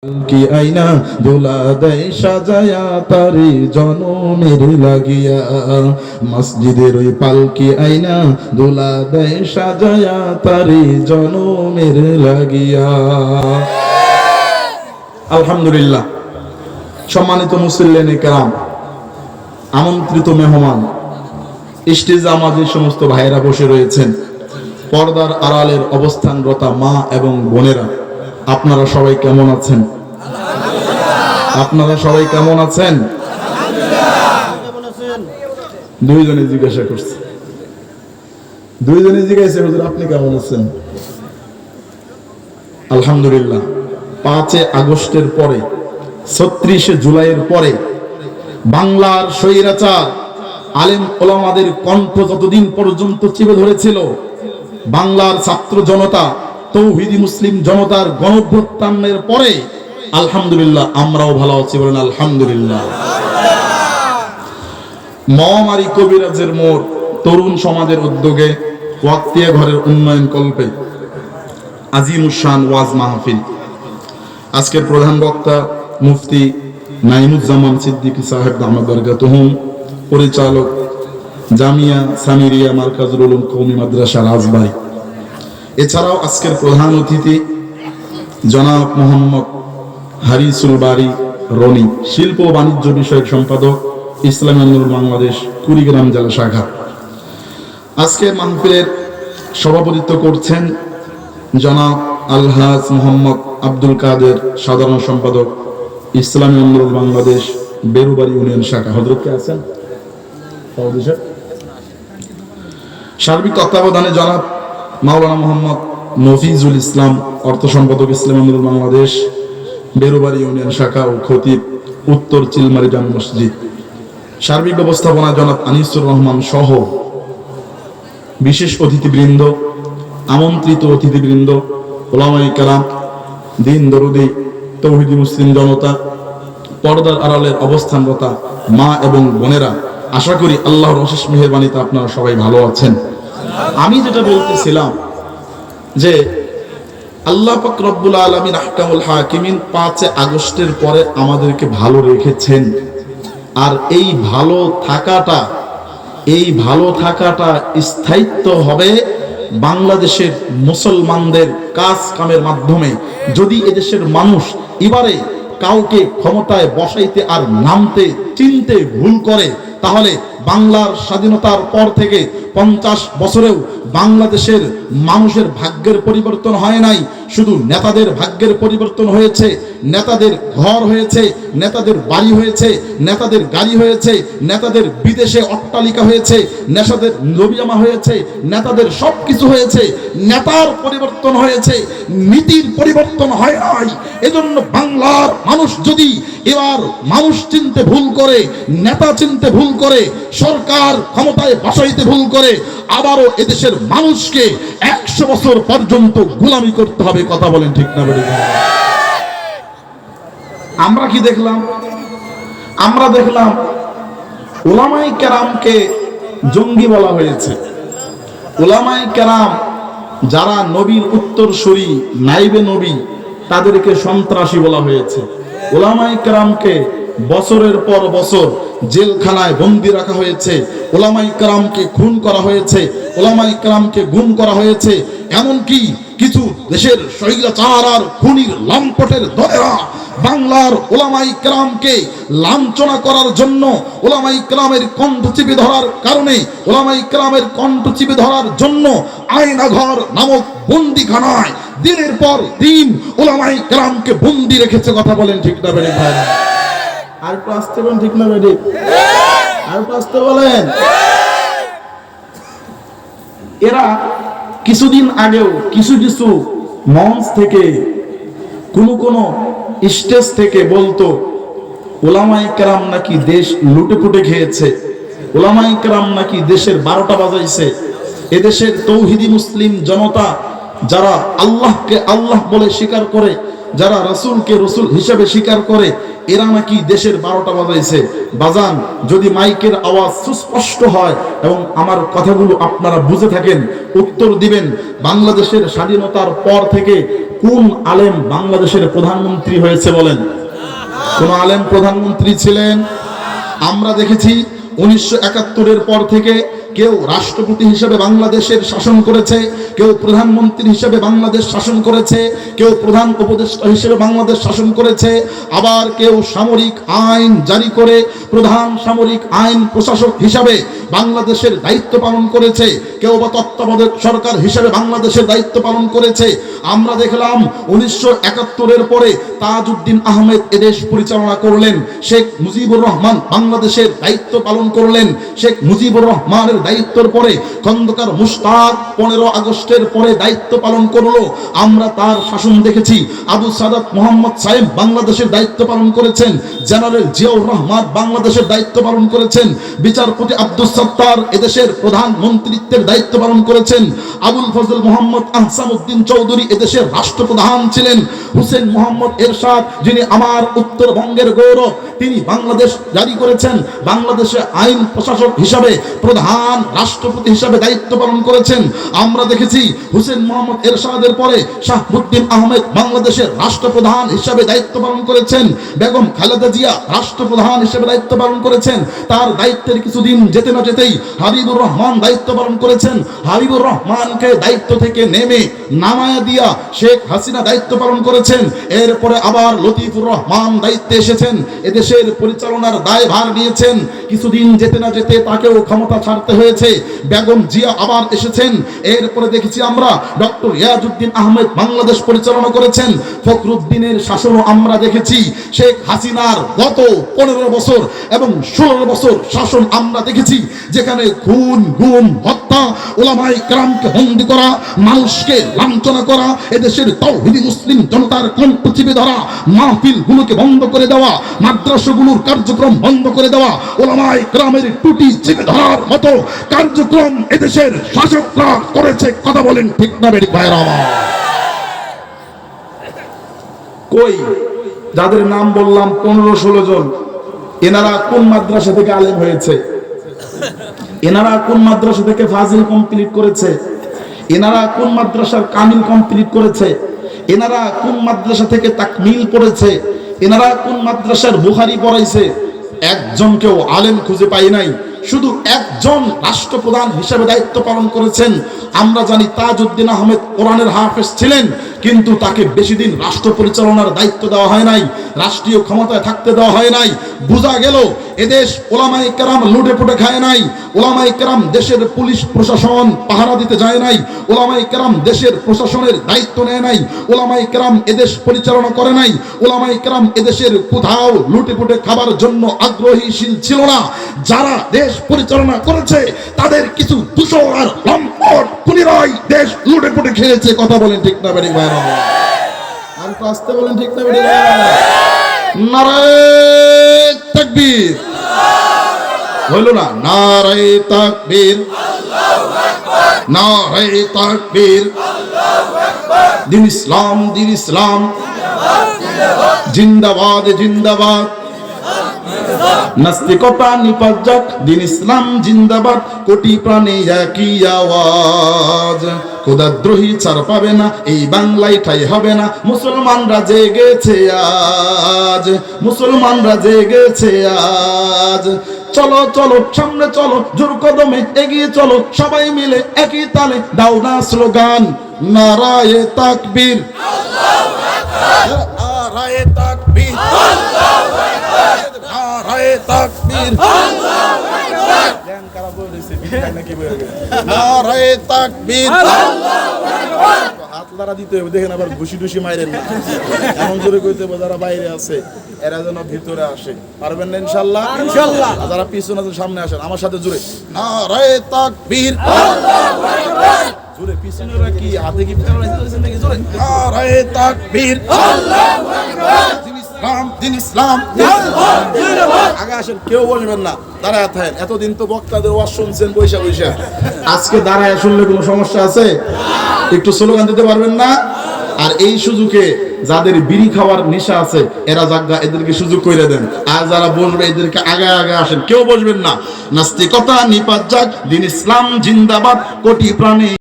কি আইনা দোলা দেয় সাজায়া তারি জনমের লাগিয়া, মসজিদের ওই পালকি আইনা দোলা দেয় সাজায়া তারি জনমের লাগিয়া। আলহামদুলিল্লাহ। সম্মানিত মুসল্লিনে কেরাম, আমন্ত্রিত মেহমান, স্টেজে আমাদের সমস্ত ভাইয়েরা বসে রয়েছেন, পর্দার আড়ালের অবস্থানরতা মা এবং বোনেরা, আপনারা সবাই কেমন আছেন? আপনারা সবাই কেমন আছেন? দুইজনে জিজ্ঞাসা করছে, দুইজনে জিজ্ঞাসা হুজুর আপনি কেমন আছেন? আলহামদুলিল্লাহ। 5 আগস্টের পরে, 36 জুলাইয়ের পরে বাংলার স্বৈরাচার আলেম ওলামাদের কণ্ঠ যতদিন পর্যন্ত চেপে ধরেছিল, বাংলার ছাত্র জনতা, তৌহিদি মুসলিম জনতার গণঅভ্যুত্থানের পরে আলহামদুলিল্লাহ আমরাও ভালো আছি, বলেন আলহামদুলিল্লাহ। মহামারী কবিরাজের মোড় তরুণ সমাজের উদ্যোগে ওয়াক্তিয়া ঘরের উন্নয়ন কল্পে আজিমুশান ওয়াজ মাহফিল। আজকের প্রধান বক্তা মুফতি নাইমুজ্জামান সিদ্দিকী সাহেব দামাত বরকাতুহুম, পরিচালক জামিয়া সামিরিয়া মারকাজুল উলুম কওমি মাদ্রাসা রাজবাড়ী। এছাড়াও আজকের প্রধান অতিথি জনাব মোহাম্মদ হারিসুল বারী রনি, শিল্প ও বাণিজ্য বিষয়ক সম্পাদক, ইসলামী আন্দোলন বাংলাদেশ কুড়িগ্রাম জেলা শাখা। আজকের মাহফিলের সভাপতিত্ব করছেন জনাব আলহাজ মোহাম্মদ আব্দুল কাদের, সাধারণ সম্পাদক, ইসলামী আন্দোলন বাংলাদেশ বেরুবাড়ি ইউনিয়ন শাখা। হযরত কে আছেন? সার্বিক তত্ত্বাবধানে জনাব মাওলানা মোহাম্মদ নফিজুল ইসলাম, অর্থ সম্পাদক, ইসলামী আন্দোলন বাংলাদেশ বেরুবাড়ি ইউনিয়ন শাখা ও খতিব, উত্তর চিলমারি জামে মসজিদ। সার্বিক ব্যবস্থাপনা জনাব আনিসুর রহমান সহ বিশেষ অতিথিবৃন্দ, আমন্ত্রিত অতিথিবৃন্দ, ওলামায়ে কেরাম, দিন দরদি তৌহিদি মুসলিম জনতা, পর্দার আড়ালের অবস্থানরত মা এবং বোনেরা, আশা করি আল্লাহর অশেষ মেহেরবানিতে আপনারা সবাই ভালো আছেন। আমি যেটা বলতেছিলাম যে আল্লাহ পাক রব্বুল আলামিন আহকামুল হাকিমিন 5 আগস্টের পরে আমাদেরকে ভালো রেখেছেন। আর এই ভালো থাকাটা স্থায়িত্ব হবে বাংলাদেশের মুসলমানদের কাজ কামের মাধ্যমে। যদি এদেশের মানুষ এবারে কাউকে ক্ষমতায় বসাইতে আর নামতে চিনতে ভুল করে, তাহলে বাংলার স্বাধীনতার পর থেকে 50 বছরেও বাংলাদেশের মানুষের ভাগ্যের পরিবর্তন হয় নাই, শুধু নেতাদের ভাগ্যের পরিবর্তন হয়েছে। নেতাদের ঘর হয়েছে, নেতাদের বাড়ি হয়েছে, নেতাদের গাড়ি হয়েছে, নেতাদের বিদেশে অট্টালিকা হয়েছে, নেতাদের নবিয়ামা হয়েছে, নেতাদের সবকিছু হয়েছে। নেতার পরিবর্তন হয়েছে, নীতির পরিবর্তন হয় নাই। এজন্য বাংলার মানুষ যদি এবার মানুষ চিনতে ভুল করে, নেতা চিনতে ভুল করে, সরকার ক্ষমতায় বসাইতে ভুল করে, আবারও এদেশের মানুষকে 100 বছর পর্যন্ত গোলামি করতে হবে। কথা বলেন ঠিক না? বলে আমরা কি দেখলাম? আমরা দেখলাম উলামায়ে কেরামকে জঙ্গি বলা হয়েছে। উলামায়ে কেরাম যারা নবীর উত্তরসূরি, নাইবে নবী, তাদেরকে সন্ত্রাসী বলা হয়েছে। উলামায়ে কেরামকে বছরের পর বছর জেলখানায় বন্দী রাখা হয়েছে। উলামায়ে কেরামকে খুন করা হয়েছে, উলামায়ে কেরামকে গুম করা হয়েছে। এমনকি কিছু দেশের স্বৈরাচার আর খুনির লম্পটের দলেরা বাংলার উলামায়ে কেরামকে লাঞ্ছনা করার জন্য, উলামায়ে কেরামের কণ্ঠ চিপে ধরার কারণে, উলামায়ে কেরামের কণ্ঠ চিপে ধরার জন্য আয়নাঘর নামক বন্দিখানায় দিনের পর দিন উলামায়ে কেরামকে বন্দী রেখেছে। কথা বলেন ঠিক না? বেড়ে ভাই আর একটু আসতে বলেন ঠিক না? বেড়ে আর একটু আসতে বলেন। এরা কিছুদিন আগেও কিছু মঞ্চ থেকে, কোন স্টেজ থেকে বলতো উলামায়ে কেরাম নাকি দেশ লুটে পুটে খেয়েছে, উলামায়ে কেরাম নাকি দেশের 12টা বাজাইছে। এদেশের তৌহিদি মুসলিম জনতা যারা আল্লাহকে আল্লাহ বলে স্বীকার করে, যারা রাসূলকে রাসূল হিসেবে স্বীকার করে, এরা নাকি দেশের 12টা বাজাইছে। বাজান, যদি মাইকের আওয়াজ সুস্পষ্ট হয় এবং আমার কথাগুলো আপনারা বুঝে থাকেন, উত্তর দিবেন। বাংলাদেশের স্বাধীনতার পর থেকে কোন আলেম বাংলাদেশের প্রধানমন্ত্রী হয়েছে বলেন? কোন আলেম প্রধানমন্ত্রী ছিলেন? আমরা দেখেছি 1971-এর পর থেকে কেউ রাষ্ট্রপতি হিসেবে বাংলাদেশের শাসন করেছে, কেউ প্রধানমন্ত্রী হিসেবে বাংলাদেশ শাসন করেছে, কেউ প্রধান উপদেষ্টা হিসেবে বাংলাদেশ শাসন করেছে, আবার কেউ সামরিক আইন জারি করে প্রধান সামরিক আইন প্রশাসক হিসাবে বাংলাদেশের দায়িত্ব পালন করেছে, কেউ বা তত্ত্বাবধায়ক সরকার হিসেবে বাংলাদেশের দায়িত্ব পালন করেছে। আমরা দেখলাম 1971-এর পরে তাজউদ্দিন আহমেদ এদেশ পরিচালনা করলেন, শেখ মুজিবুর রহমান বাংলাদেশের দায়িত্ব পালন করলেন, শেখ মুজিবুর রহমানের দায়িত্বের পরে খন্দকার মুশতাক 15 আগস্টের পরে দায়িত্ব পালন করলো। আমরা তার শাসন দেখেছি। আবু সাদাত মোহাম্মদ সাহেব বাংলাদেশের দায়িত্ব পালন করেছেন, জেনারেল জিয়াউর রহমান বাংলাদেশের দায়িত্ব পালন করেছেন, বিচারপতি আব্দুস সত্তার এদেশের প্রধানমন্ত্রীত্বের দায়িত্ব পালন করেছেন, আবুল ফজল মোহাম্মদ আহসানউদ্দিন চৌধুরী এদেশের রাষ্ট্রপ্রধান ছিলেন, হুসেন মোহাম্মদ এরশাদ যিনি আমার উত্তরবঙ্গের গৌরব তিনি বাংলাদেশ জারি করেছেন, বাংলাদেশে আইন প্রশাসক হিসাবে প্রধান রাষ্ট্রপতি হিসাবে দায়িত্ব পালন করেছেন। আমরা দেখেছি হুসেন মোহাম্মদ এরশাদের পরে শাহাবুদ্দিন আহমেদ বাংলাদেশের রাষ্ট্রপ্রধান হিসাবে দায়িত্ব পালন করেছেন, বেগম খালেদা জিয়া রাষ্ট্রপ্রধান হিসেবে দায়িত্ব পালন করেছেন। তার দায়িত্বের কিছুদিন যেতে না যেতেই হাবিবুর রহমান দায়িত্ব পালন করেছেন, হাবিবুর রহমানকে দায়িত্ব থেকে নামায়া দিয়া শেখ হাসিনা দায়িত্ব পালন করেছেন। এরপরে আবার লতিফুর রহমান দায়িত্বে এসেছেন, এদেশের পরিচালনার দায়ভার নিয়েছেন। কিছুদিন যেতে না যেতে তাকেও ক্ষমতা ছাড়তে হয়েছে, বেগম জিয়া আবার এসেছেন। এরপরে দেখেছি আমরা ডক্টর ইয়াজউদ্দিন আহমেদ বাংলাদেশ পরিচালনা করেছেন, ফখরুদ্দিনের শাসনও আমরা দেখেছি। শেখ হাসিনার গত 15 বছর এবং 16 বছর শাসন আমরা দেখেছি, যেখানে খুন, গুম, হত্যা, উলামায়ে কেরামকে বন্দী করা, মানুষকে লাঞ্ছনা করা, এদেশের তাওহীদি মুসলিম জনতার কণ্ঠ চিপে ধরা, মাহফিলগুলোকে বন্ধ করে দেওয়া, মাদ্রাসাগুলোর কার্যক্রম বন্ধ করে দেওয়া, উলামায়ে কেরামের টুটি চিপে ধরার মতো কার্যক্রম এদেশের শাসকরা করেছে। কথা বলেন ঠিক না বেঠিক ভাইরা আমার? কই যাদের নাম বললাম 15-16 জন, এনারা কোন মাদ্রাসা থেকে আলেম হয়েছে? এনারা কোন মাদ্রাসা থেকে ফাজিল কমপ্লিট করেছে? এনারা কোন মাদ্রাসার কামিল কমপ্লিট করেছে? এনারা কোন মাদ্রাসা থেকে তাকমিল পড়েছে? এনারা কোন মাদ্রাসার বুখারী পড়াইছে? একজনকেও আলেম খুঁজে পাই নাই। শুধু একজন রাষ্ট্রপ্রধান হিসেবে দায়িত্ব পালন করেছেন। আমরা জানি তাজউদ্দিন আহমেদ কোরআনের হাফেজ ছিলেন, কিন্তু তাকে বেশি দিন রাষ্ট্র পরিচালনার দায়িত্ব দেওয়া হয় নাই, রাষ্ট্রীয় ক্ষমতায় থাকতে দেওয়া হয় নাই। বোঝা গেল এদেশ ওলামায়ে কেরাম লুটে পুটে খায় নাই, ওলামায়ে কেরাম দেশের পুলিশ প্রশাসন পাহারা দিতে যায় নাই, ওলামায়ে কেরাম দেশের প্রশাসনের দায়িত্ব নেয় নাই, ওলামায়ে কেরাম এদেশ পরিচালনা করে নাই, ওলামায়ে কেরাম এদেশের কোথাও লুটে পুটে খাবার জন্য আগ্রহীশীল ছিল না। যারা দেশ পরিচালনা করেছে তাদের কিছু দূষণ আর লম্পট খুনিরাই দেশ লুটে পুটে খেয়েছে। কথা বলেন ঠিক না বেঠিক ভাইরা? আর আসতে বলেন ঠিক না বেঠিক ভাইরা? নারায়ে তাকবীর হইল না? নারায়ে তাকবীর, নারায়ে তাকবীর। দিন ইসলাম, দিন ইসলাম জিন্দাবাদ, জিন্দাবাদ। নাস্তিকতা নিপাত যাক, দিন ইসলাম জিন্দাবাদ। কোটি প্রাণে একই আওয়াজ, খোদাদ্রোহী ছাড় পাবে না, এই বাংলায় ঠাই হবে না। মুসলমানরা জেগেছে আজ, মুসলমানরা জেগেছে আজ। চলো চলো সামনে চলো, জোর কদমে এগিয়ে চলো, সবাই মিলে একই তালে দাও না স্লোগান, নারায়ে তাকবীর, নারায়ে তাকবীর, নারায়ে তাকবীর, নারায়ে তাকবীর। হাত লারা দিতে হবে, দেখেন আবার ঘুষি টুসি মাইরেন না, এমন জোরে কইতে হবে যারা বাইরে আছে এরা যেন ভিতরে আসে। পারবেন না ইনশাআল্লাহ? ইনশাআল্লাহ। যারা পিছনে আছেন সামনে আসেন আমার সাথে জোরে, নারায়ে তাকবীর, আল্লাহু আকবার। জোরে পিছনেরা কি হাতে কি ফেরাইছেন নাকি? জোরে নারায়ে তাকবীর, আল্লাহু আকবার। দিন ইসলাম, আগে আসেন, কেউ বলবেন না, দাঁড়ায় থাকেন। এতদিন তো বক্তাদের ওয়াজ শুনছেন বৈশা বৈশা, আজকে দাঁড়ায় শুনলে কোনো সমস্যা আছে? একটু স্লোগান দিতে পারবেন না? আর এই সুযোগে যাদের বিড়ি খাওয়ার নেশা আছে এরা জাগা, এদেরকে সুযোগ করে দেন। আর যারা বসবে এদেরকে আগে আগে আসেন, কেউ বসবেন না। নাস্তিকতা নিপাত যাক, দিন ইসলাম জিন্দাবাদ, কোটি প্রাণে